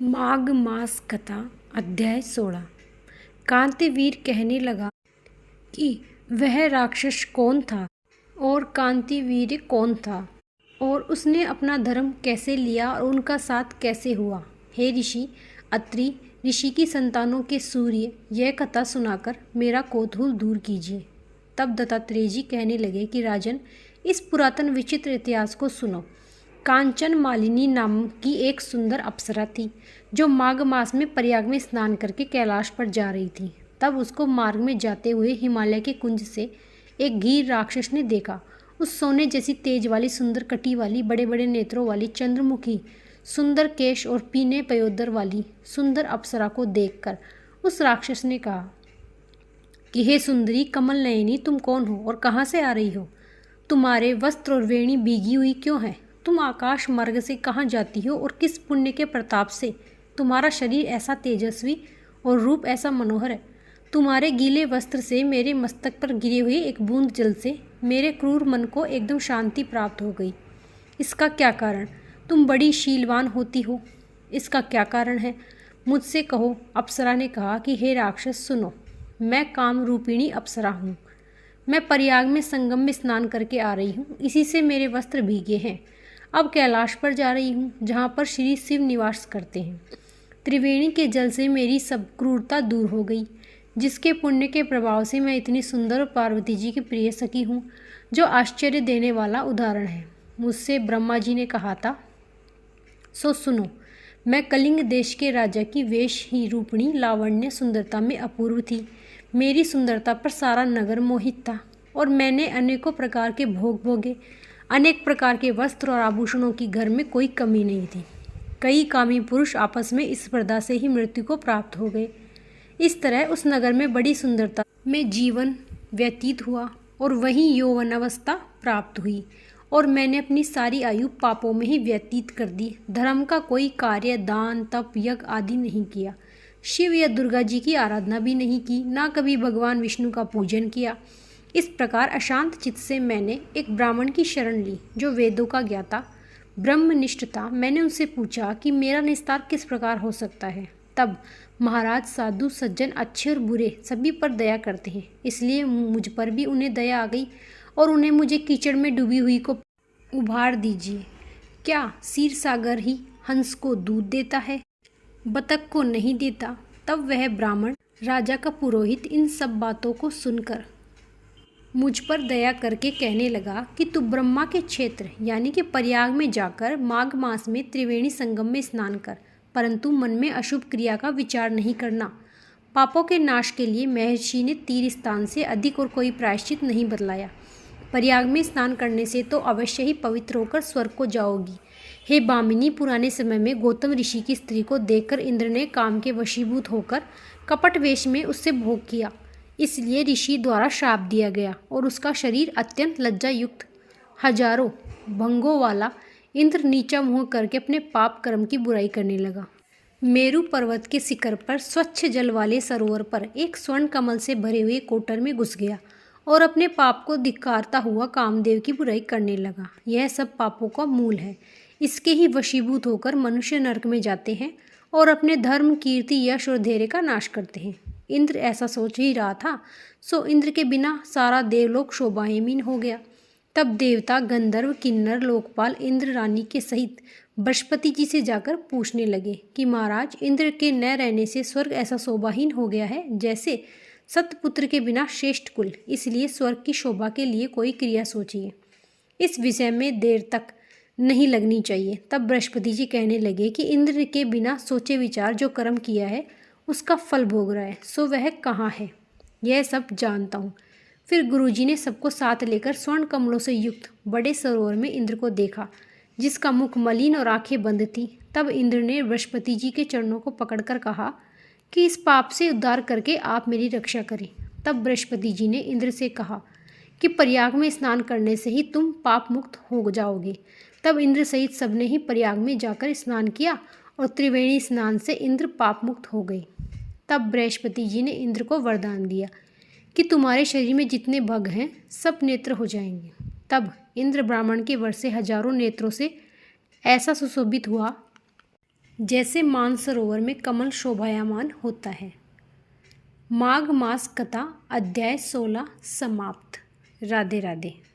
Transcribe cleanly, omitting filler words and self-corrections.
माघ मास कथा अध्याय 16। कांतिवीर कहने लगा कि वह राक्षस कौन था और कांतिवीर कौन था और उसने अपना धर्म कैसे लिया और उनका साथ कैसे हुआ। हे ऋषि अत्रि, ऋषि की संतानों के सूर्य, यह कथा सुनाकर मेरा कौतूहल दूर कीजिए। तब दत्तात्रेय जी कहने लगे कि राजन, इस पुरातन विचित्र इतिहास को सुनो। कांचन मालिनी नाम की एक सुंदर अप्सरा थी जो माघ मास में प्रयाग में स्नान करके कैलाश पर जा रही थी। तब उसको मार्ग में जाते हुए हिमालय के कुंज से एक गीर राक्षस ने देखा। उस सोने जैसी तेज वाली, सुंदर कटी वाली, बड़े बड़े नेत्रों वाली, चंद्रमुखी, सुंदर केश और पीने पयोदर वाली सुंदर अप्सरा को देखकर उस राक्षस ने कहा कि हे सुंदरी कमल नयनी, तुम कौन हो और कहाँ से आ रही हो? तुम्हारे वस्त्र और वेणी भीगी हुई क्यों है? तुम आकाश मार्ग से कहाँ जाती हो और किस पुण्य के प्रताप से तुम्हारा शरीर ऐसा तेजस्वी और रूप ऐसा मनोहर है? तुम्हारे गीले वस्त्र से मेरे मस्तक पर गिरे हुए एक बूंद जल से मेरे क्रूर मन को एकदम शांति प्राप्त हो गई। इसका क्या कारण? तुम बड़ी शीलवान होती हो, इसका क्या कारण है? मुझसे कहो। अप्सरा ने कहा कि हे राक्षस सुनो, मैं काम रूपिणी अप्सरा हूँ। मैं प्रयाग में संगम में स्नान करके आ रही हूँ, इसी से मेरे वस्त्र भीगे हैं। अब कैलाश पर जा रही हूँ जहाँ पर श्री शिव निवास करते हैं। त्रिवेणी के जल से मेरी सब क्रूरता दूर हो गई, जिसके पुण्य के प्रभाव से मैं इतनी सुंदर और पार्वती जी की प्रिय सखी हूँ, जो आश्चर्य देने वाला उदाहरण है। मुझसे ब्रह्मा जी ने कहा था, सो सुनो। मैं कलिंग देश के राजा की वेश ही रूपणी लावण्य सुंदरता में अपूर्व थी। मेरी सुंदरता पर सारा नगर मोहित था और मैंने अनेकों प्रकार के भोग भोगे। अनेक प्रकार के वस्त्र और आभूषणों की घर में कोई कमी नहीं थी। कई कामी पुरुष आपस में इस स्पर्धा से ही मृत्यु को प्राप्त हो गए। इस तरह उस नगर में बड़ी सुंदरता में जीवन व्यतीत हुआ और वहीं यौवनावस्था प्राप्त हुई और मैंने अपनी सारी आयु पापों में ही व्यतीत कर दी। धर्म का कोई कार्य, दान, तप, यज्ञ आदि नहीं किया। शिव या दुर्गा जी की आराधना भी नहीं की, ना कभी भगवान विष्णु का पूजन किया। इस प्रकार अशांत चित्त से मैंने एक ब्राह्मण की शरण ली जो वेदों का ज्ञाता ब्रह्मनिष्ठ था। मैंने उनसे पूछा कि मेरा निस्तार किस प्रकार हो सकता है। तब महाराज, साधु सज्जन, अच्छे और बुरे सभी पर दया करते हैं, इसलिए मुझ पर भी उन्हें दया आ गई और उन्हें मुझे कीचड़ में डूबी हुई को उभार दीजिए। क्या क्षीर सागर ही हंस को दूध देता है, बतख को नहीं देता? तब वह ब्राह्मण राजा का पुरोहित इन सब बातों को सुनकर मुझ पर दया करके कहने लगा कि तू ब्रह्मा के क्षेत्र यानी कि प्रयाग में जाकर माघ मास में त्रिवेणी संगम में स्नान कर, परंतु मन में अशुभ क्रिया का विचार नहीं करना। पापों के नाश के लिए महर्षि ने तीर स्थान से अधिक और कोई प्रायश्चित नहीं बतलाया। प्रयाग में स्नान करने से तो अवश्य ही पवित्र होकर स्वर्ग को जाओगी। हे बामिनी, पुराने समय में गौतम ऋषि की स्त्री को देखकर इंद्र ने काम के वशीभूत होकर कपट वेश में उससे भोग किया, इसलिए ऋषि द्वारा श्राप दिया गया और उसका शरीर अत्यंत लज्जा युक्त हजारों भंगों वाला इंद्र नीचा मुंह करके अपने पाप कर्म की बुराई करने लगा। मेरु पर्वत के शिखर पर स्वच्छ जल वाले सरोवर पर एक स्वर्ण कमल से भरे हुए कोटर में घुस गया और अपने पाप को धिक्कारता हुआ कामदेव की बुराई करने लगा। यह सब पापों का मूल है। इसके ही वशीभूत होकर मनुष्य नरक में जाते हैं और अपने धर्म, कीर्ति, यश और धैर्य का नाश करते हैं। इंद्र ऐसा सोच ही रहा था, सो इंद्र के बिना सारा देवलोक शोभाहीन हो गया। तब देवता, गंधर्व, किन्नर, लोकपाल इंद्र रानी के सहित बृहस्पति जी से जाकर पूछने लगे कि महाराज, इंद्र के न रहने से स्वर्ग ऐसा शोभाहीन हो गया है जैसे सतपुत्र के बिना श्रेष्ठ कुल, इसलिए स्वर्ग की शोभा के लिए कोई क्रिया सोचिए। इस विषय में देर तक नहीं लगनी चाहिए। तब बृहस्पति जी कहने लगे कि इंद्र के बिना सोचे विचार जो कर्म किया है उसका फल भोग रहा है, सो वह कहाँ है? यह सब जानता हूँ। फिर गुरुजी ने सबको साथ लेकर स्वर्ण कमलों से युक्त बड़े सरोवर में इंद्र को देखा, जिसका मुख मलिन और आंखें बंद थीं। तब इंद्र ने बृहस्पति जी के चरणों को पकड़कर कहा कि इस पाप से उद्धार करके आप मेरी रक्षा करें। तब बृहस्पति जी ने इंद्र से कहा कि प्रयाग में स्नान करने से ही तुम पाप मुक्त हो जाओगे। तब इंद्र सहित सबने ही प्रयाग में जाकर स्नान किया और त्रिवेणी स्नान से इंद्र पाप मुक्त हो गए। तब बृहस्पति जी ने इंद्र को वरदान दिया कि तुम्हारे शरीर में जितने भग हैं सब नेत्र हो जाएंगे। तब इंद्र ब्राह्मण के वर से हजारों नेत्रों से ऐसा सुशोभित हुआ जैसे मानसरोवर में कमल शोभायमान होता है। माघ मास कथा अध्याय 16 समाप्त। राधे राधे।